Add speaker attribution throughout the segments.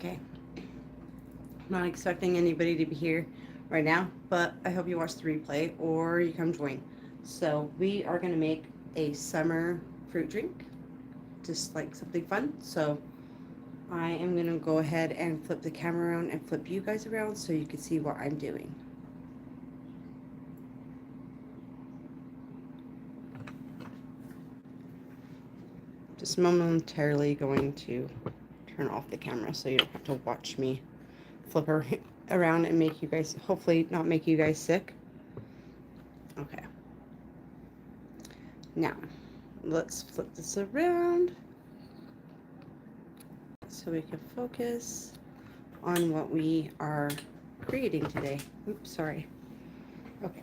Speaker 1: Okay. I'm not expecting anybody to be here right now, but I hope you watch the replay or you come join. So we are going to make a summer fruit drink, just like something fun. So I am going to go ahead and flip the camera around and flip you guys around so you can see what I'm doing. Just momentarily going to turn off the camera so you don't have to watch me flip her around and make you guys, hopefully not make you guys sick. Okay. Now, let's flip this around so we can focus on what we are creating today. Oops, sorry. Okay.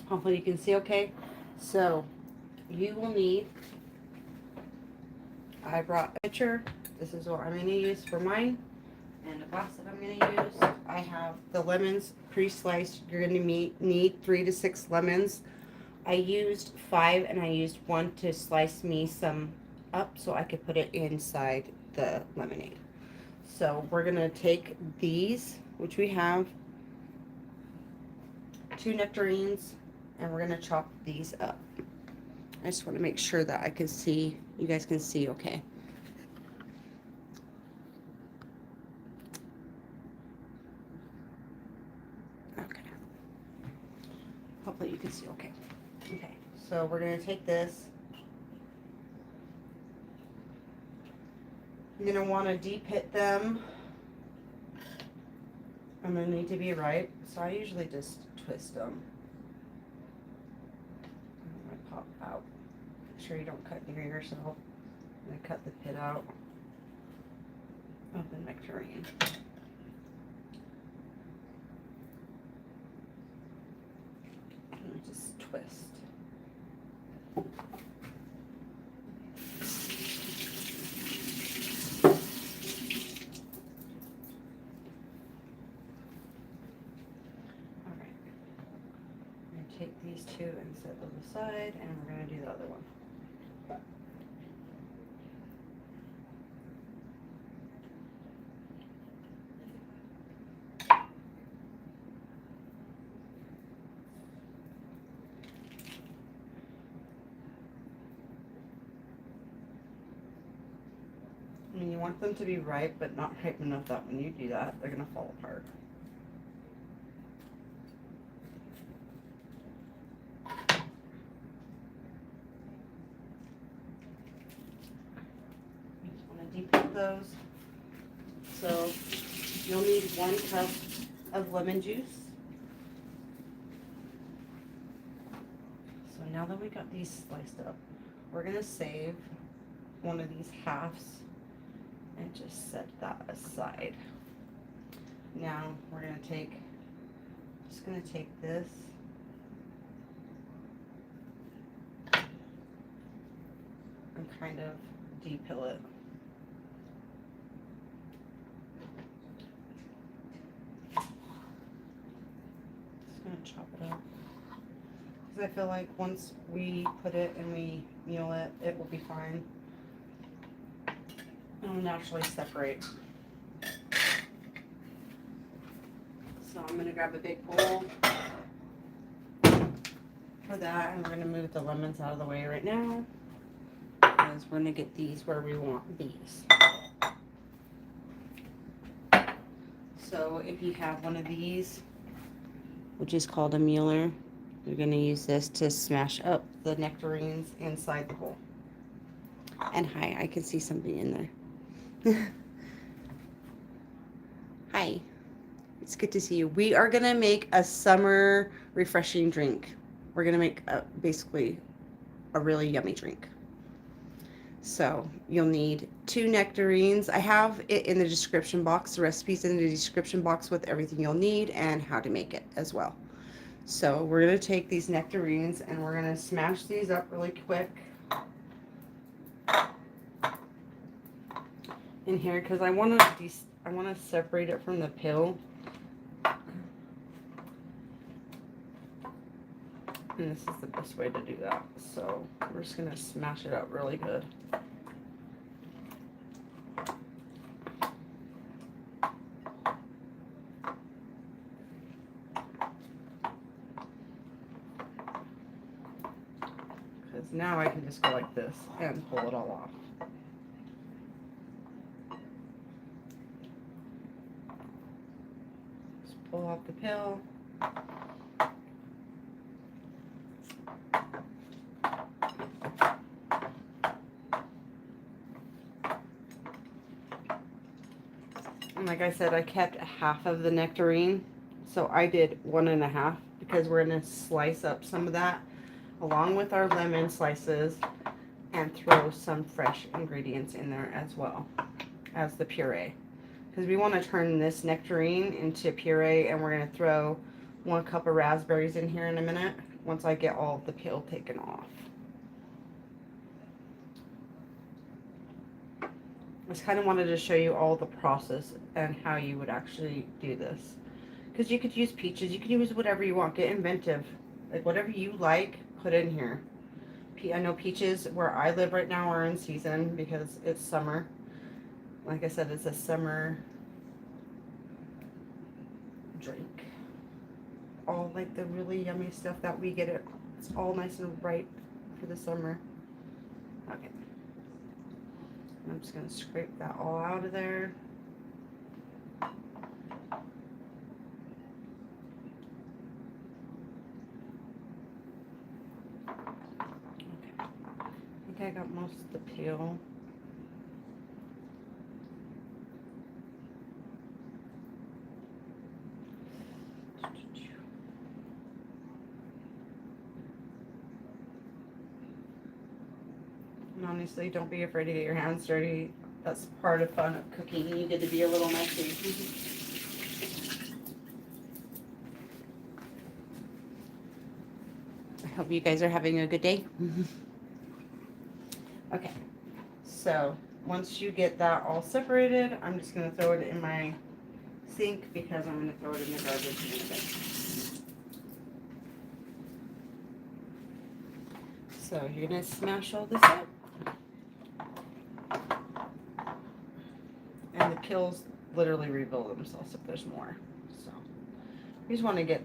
Speaker 1: Hopefully you can see okay. So, you will need, I brought a pitcher. This is what I'm going to use for mine. And a glass that I'm going to use. I have the lemons pre-sliced. You're going to need 3 to 6 lemons. I used 5 and I used 1 to slice me some up so I could put it inside the lemonade. So we're going to take these, which we have 2 nectarines, and we're going to chop these up. I just want to make sure that I can see, you guys can see okay. Okay. Hopefully you can see okay. Okay, so we're going to take this. You're going to want to deep hit them. I'm going to need to be right, so I usually just twist them. I'm going to pop out. Make sure you don't cut near yourself. I'm going to cut the pit out of the nectarine. And just twist. Take these 2 and set them aside, and we're going to do the other one. I mean, you want them to be ripe, but not ripe enough that when you do that, they're going to fall apart. Deep hit those. So you'll need 1 cup of lemon juice. So now that we got these sliced up, we're going to save one of these halves and just set that aside. Now we're going to take, just going to take this and kind of de-pill it. Chop it up because I feel like once we put it and we meal it, it will be fine. It'll naturally separate. So I'm going to grab a big bowl for that, and we're going to move the lemons out of the way right now because we're going to get these where we want these. So if you have one of these, which is called a mealer, you're going to use this to smash up the nectarines inside the bowl. And hi, I can see somebody in there. Hi, it's good to see you. We are going to make a summer refreshing drink. We're going to make basically a really yummy drink. So you'll need 2 nectarines. I have it in the description box, the recipe's in the description box with everything you'll need and how to make it as well. So we're going to take these nectarines and we're going to smash these up really quick in here because I want to separate it from the pill. And this is the best way to do that. So we're just going to smash it up really good. now I can just go like this and pull it all off. Just pull off the pill. And like I said, I kept half of the nectarine, so I did 1.5 because we're going to slice up some of that along with our lemon slices and throw some fresh ingredients in there as well as the puree. Because we want to turn this nectarine into puree, and we're going to throw 1 cup of raspberries in here in a minute once I get all of the peel taken off. I just kind of wanted to show you all the process and how you would actually do this. Because you could use peaches, you could use whatever you want, get inventive. Like whatever you like, put in here. I know peaches where I live right now are in season because it's summer. Like I said, it's a summer drink. All like the really yummy stuff that we get, it's all nice and ripe for the summer. Okay. I'm just going to scrape that all out of there. Okay. I think I got most of the peel. And honestly, don't be afraid to get your hands dirty. That's part of fun of cooking. You get to be a little messy. I hope you guys are having a good day. Okay, so once you get that all separated, I'm just going to throw it in my sink because I'm going to throw it in the garbage in a bit. So you're going to smash all this up. And the pills literally rebuild themselves if there's more. So we just want to get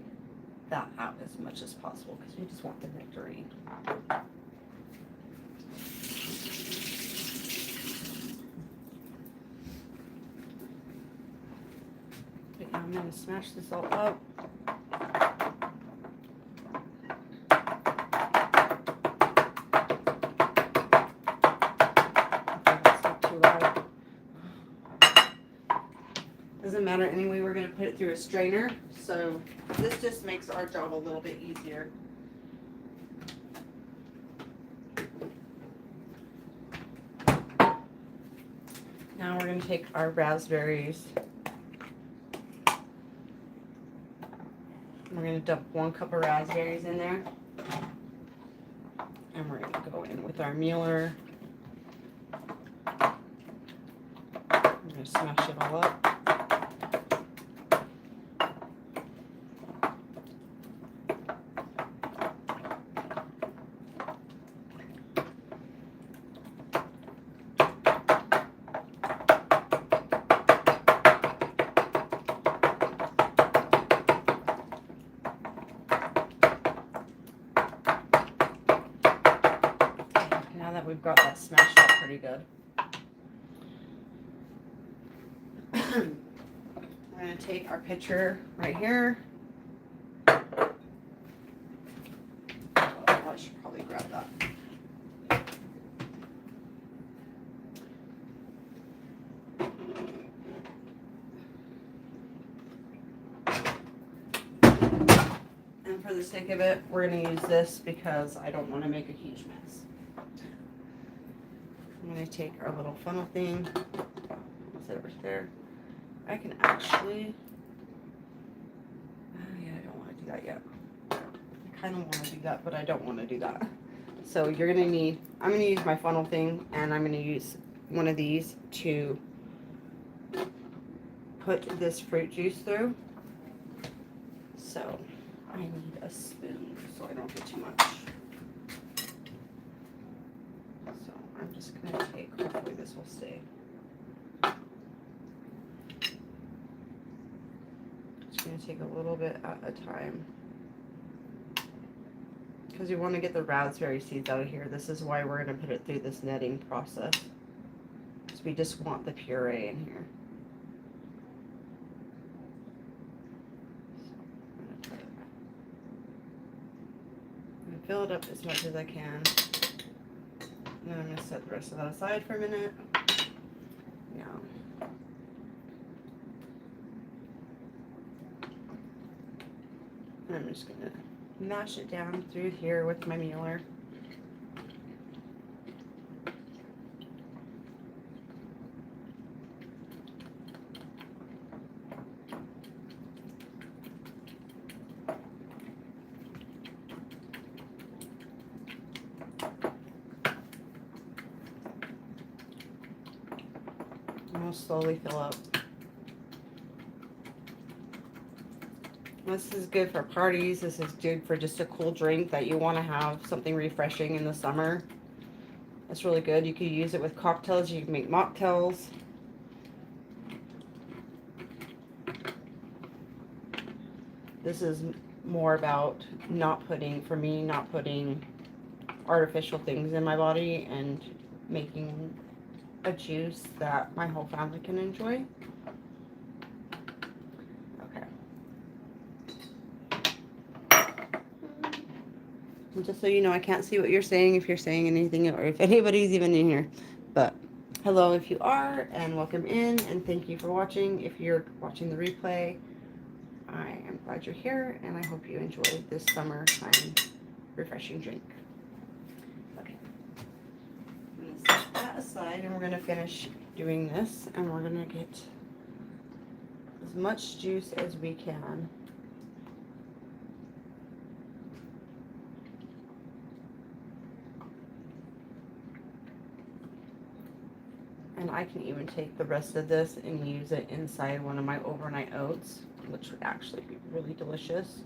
Speaker 1: that out as much as possible because we just want the nectarine. Okay, now I'm going to smash this all up. Doesn't matter anyway, we're going to put it through a strainer, so this just makes our job a little bit easier. Now we're going to take our raspberries. We're going to dump 1 cup of raspberries in there. And we're going to go in with our mueller. We're going to smash it all up. We've got that smashed up pretty good. I'm going to take our pitcher right here. Oh, I should probably grab that. And for the sake of it, we're going to use this because I don't want to make a huge mess. I'm going to take our little funnel thing, set it right there. I can actually, yeah, I don't want to do that yet. I kind of want to do that, but I don't want to do that. So you're going to need, I'm going to use my funnel thing, and I'm going to use one of these to put this fruit juice through. So I need a spoon so I don't get too much. I'm just going to take, hopefully this will stay. Just going to take a little bit at a time. because we want to get the raspberry seeds out of here. This is why we're going to put it through this netting process. Because we just want the puree in here. So I'm going to fill it up as much as I can. And then I'm going to set the rest of that aside for a minute. Now, I'm just going to mash it down through here with my mueller. And we'll slowly fill up. This is good for parties. This is good for just a cool drink that you want to have, something refreshing in the summer. It's really good. You could use it with cocktails. You can make mocktails. This is more about not putting artificial things in my body and making a juice that my whole family can enjoy. And just so you know, I can't see what you're saying, if you're saying anything, or if anybody's even in here. But hello if you are, and welcome in, and thank you for watching. If you're watching the replay, I am glad you're here, and I hope you enjoy this summertime refreshing drink. Okay. I'm going to set that aside, and we're going to finish doing this, and we're going to get as much juice as we can. And I can even take the rest of this and use it inside one of my overnight oats, which would actually be really delicious.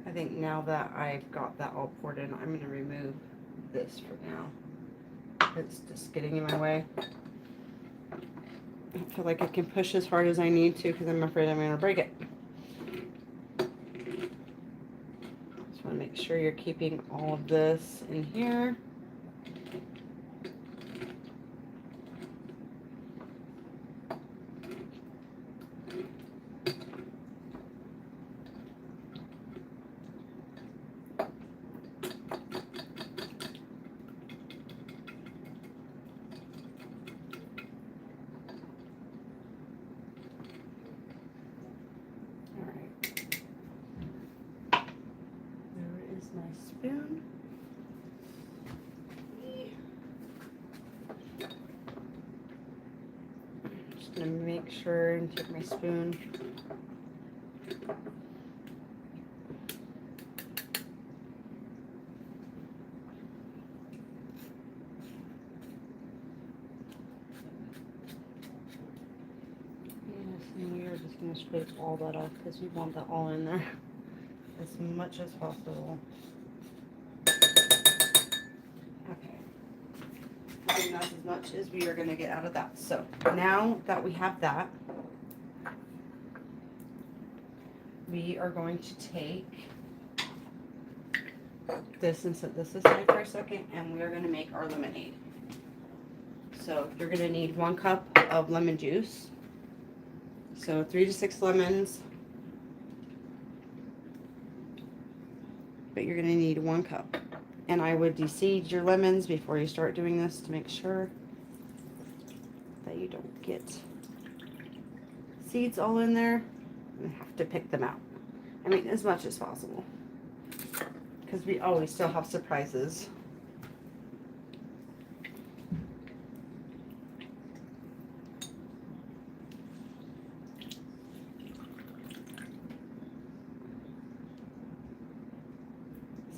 Speaker 1: I think now that I've got that all poured in, I'm going to remove this for now. It's just getting in my way. I feel like I can push as hard as I need to because I'm afraid I'm going to break it. Just want to make sure you're keeping all of this in here. Spoon. I'm just going to make sure and take my spoon. Yes, and we are just going to scrape all that off because we want that all in there as much as possible. That's as much as we are going to get out of that. So now that we have that, we are going to take this and set this aside for a second, and we are going to make our lemonade. So you're going to need 1 cup of lemon juice. So 3 to 6 lemons, but you're going to need 1 cup. And I would de-seed your lemons before you start doing this to make sure that you don't get seeds all in there. You have to pick them out. I mean, as much as possible, because we always still have surprises.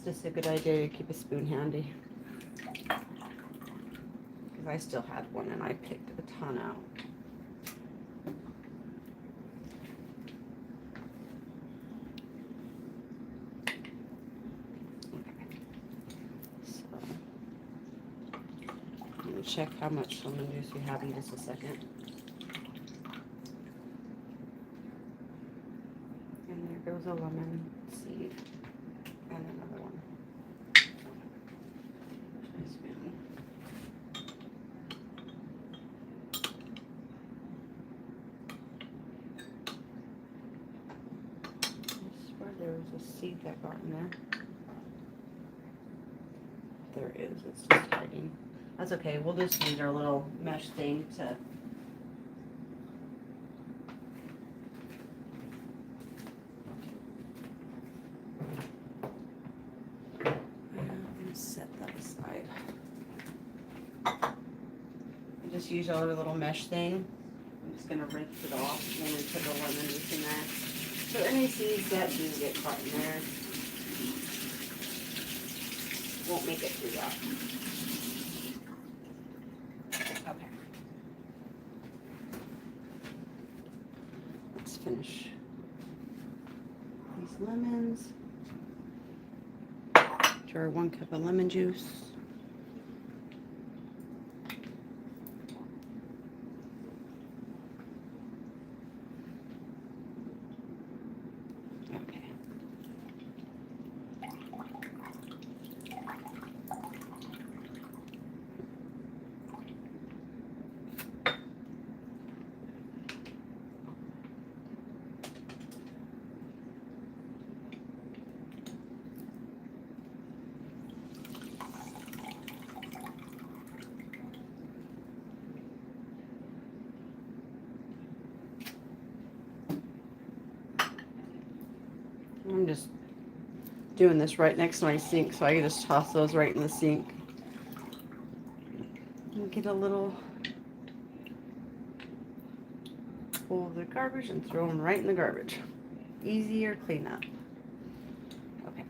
Speaker 1: It's just a good idea to keep a spoon handy. because I still had one and I picked a ton out. Okay. So, let me check how much lemon juice we have in just a second. And there goes a lemon seed and another one. There was a seed that got in there. There is, it's just hiding. That's okay, we'll just use our little mesh thing to set that aside. Just use our little mesh thing. I'm just gonna rinse it off and then put the lemon juice in there. So any seeds that do get caught in there won't make it through that. Okay. Let's finish these lemons. To our 1 cup of lemon juice. I'm just doing this right next to my sink, so I can just toss those right in the sink. And get a little full of the garbage and throw them right in the garbage. Easier cleanup. Okay.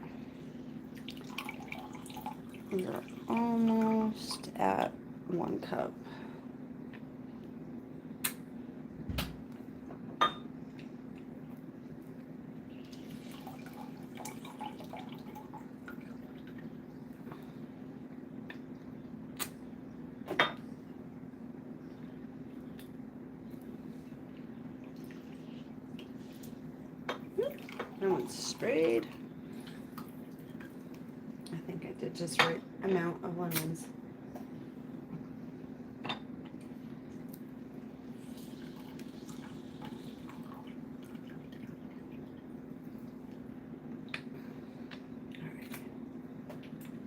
Speaker 1: We're almost at 1 cup. That one's sprayed. I think I did just right amount of lemons.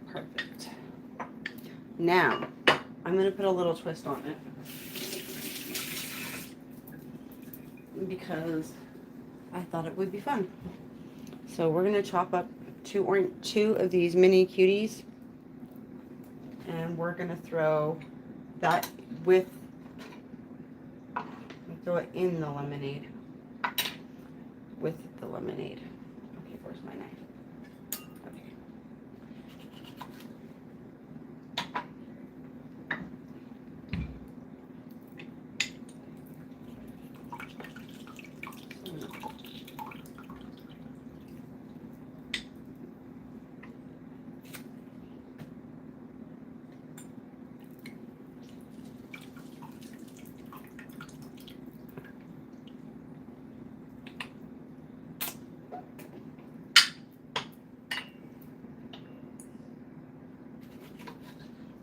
Speaker 1: Perfect. Now, I'm going to put a little twist on it because I thought it would be fun. So we're going to chop up two of these mini cuties, and we're going to throw that throw it in the lemonade with the lemonade. Okay, where's my knife?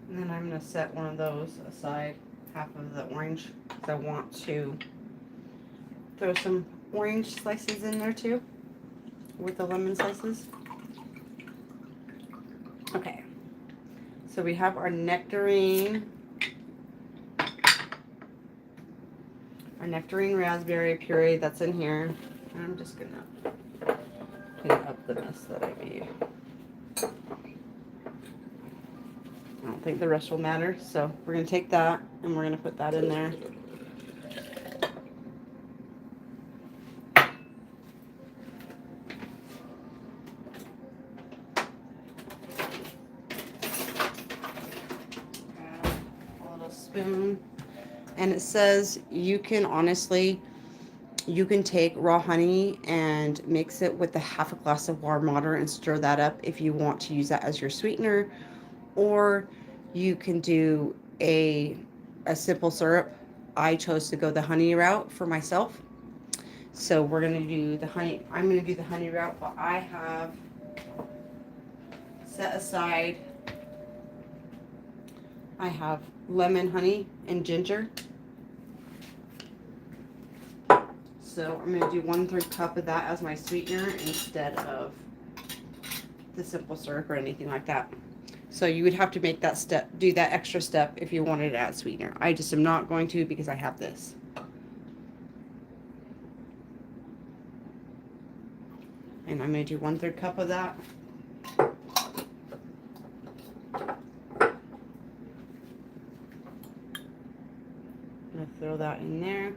Speaker 1: And then I'm going to set one of those aside, half of the orange, because I want to throw some orange slices in there too, with the lemon slices. Okay, so we have our nectarine raspberry puree that's in here. And I'm just going to clean up the mess that I made. I don't think the rest will matter, so we're going to take that and we're going to put that in there. Add a little spoon. And it says you can honestly, you can take raw honey and mix it with a half a glass of warm water and stir that up if you want to use that as your sweetener, or you can do a simple syrup. I chose to go the honey route for myself. So we're going to do the honey. I'm going to do the honey route, but I have set aside, I have lemon, honey, and ginger. So I'm going to do 1/3 cup of that as my sweetener instead of the simple syrup or anything like that. So you would have to make that step, do that extra step if you wanted to add sweetener. I just am not going to because I have this. And I'm going to do 1/3 cup of that. I'm going to throw that in there.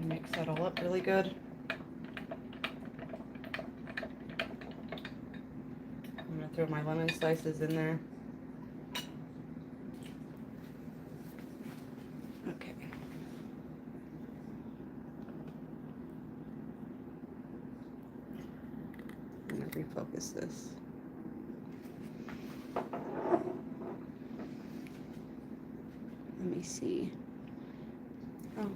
Speaker 1: Mix that all up really good. I'm going to throw my lemon slices in there. Okay. I'm going to refocus this. Let me see. Oh,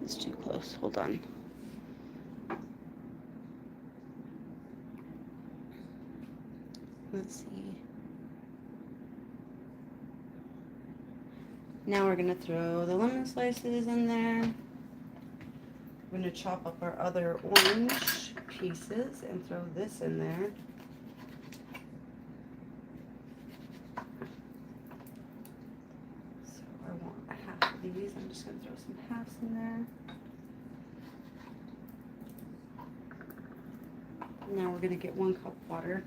Speaker 1: it's too close. Hold on. Let's see. Now we're going to throw the lemon slices in there. We're going to chop up our other orange pieces and throw this in there. So I want half of these. I'm just going to throw some halves in there. Now we're going to get 1 cup water.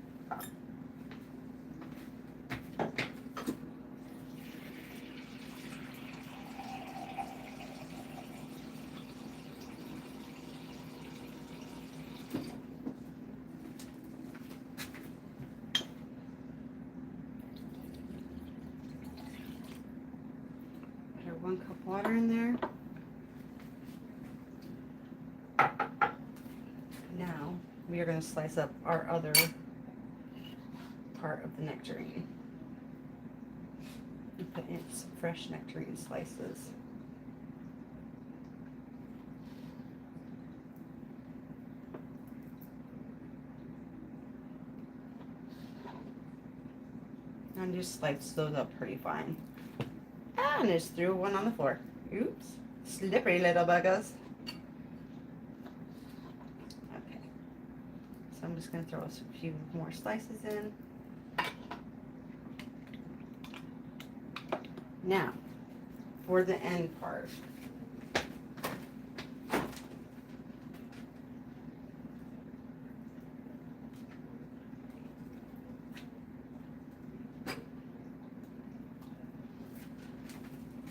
Speaker 1: Put our 1 cup water in there. Now we are going to slice up our other part of the nectarine and put in some fresh nectarine slices. And just slice those up pretty fine. And just threw one on the floor. Oops. Slippery little buggers. Okay. So I'm just going to throw a few more slices in. Now, for the end part.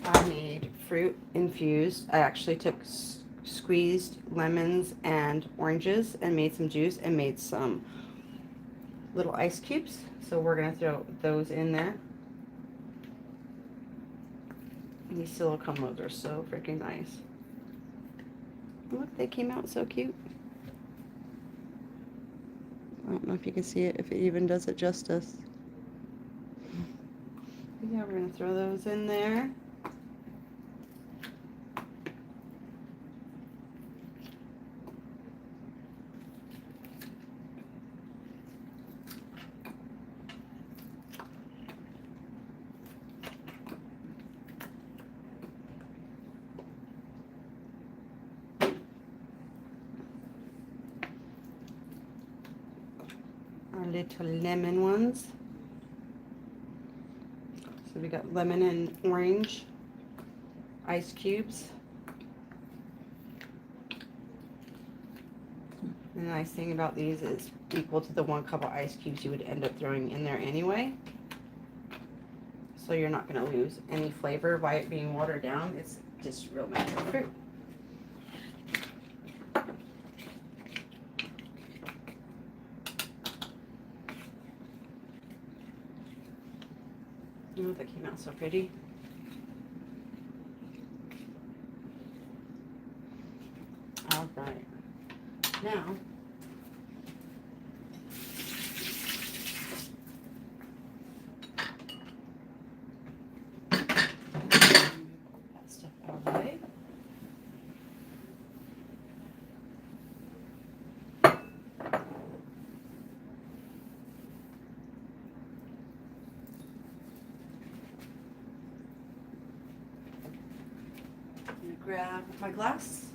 Speaker 1: I made fruit infused. I actually took squeezed lemons and oranges and made some juice and made some little ice cubes. So we're going to throw those in there. And these silicone molds are so freaking nice. Look, they came out so cute. I don't know if you can see it, if it even does it justice. Yeah, we're going to throw those in there. Our little lemon ones. So we got lemon and orange ice cubes. And the nice thing about these is equal to the 1 cup of ice cubes you would end up throwing in there anyway. So you're not going to lose any flavor by it being watered down. It's just real natural fruit. Oh, that came out so pretty. All right. Now, that stuff out of the way. Grab my glass,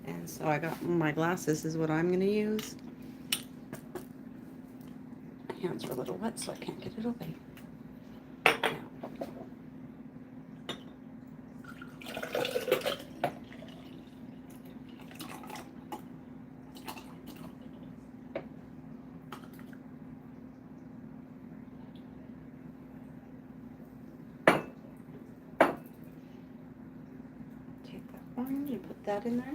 Speaker 1: and so I got my glass. This is what I'm going to use. My hands are a little wet, so I can't get it open. Take that one and put that in there.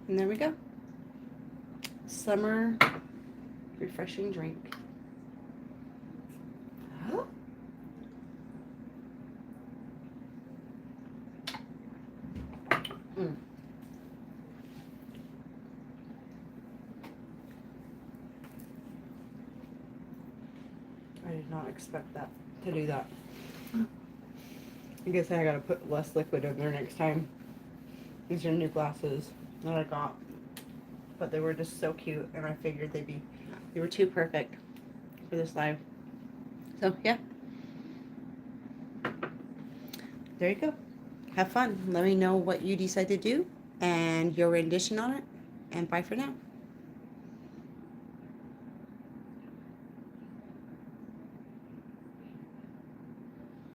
Speaker 1: And there we go. Summer refreshing drink. Oh. Mm. I did not expect that to do that. I guess I gotta put less liquid in there next time. These are new glasses that I got, but they were just so cute, and I figured they were too perfect for this live. So yeah, there you go. Have fun. Let me know what you decide to do and your rendition on it, and bye for now.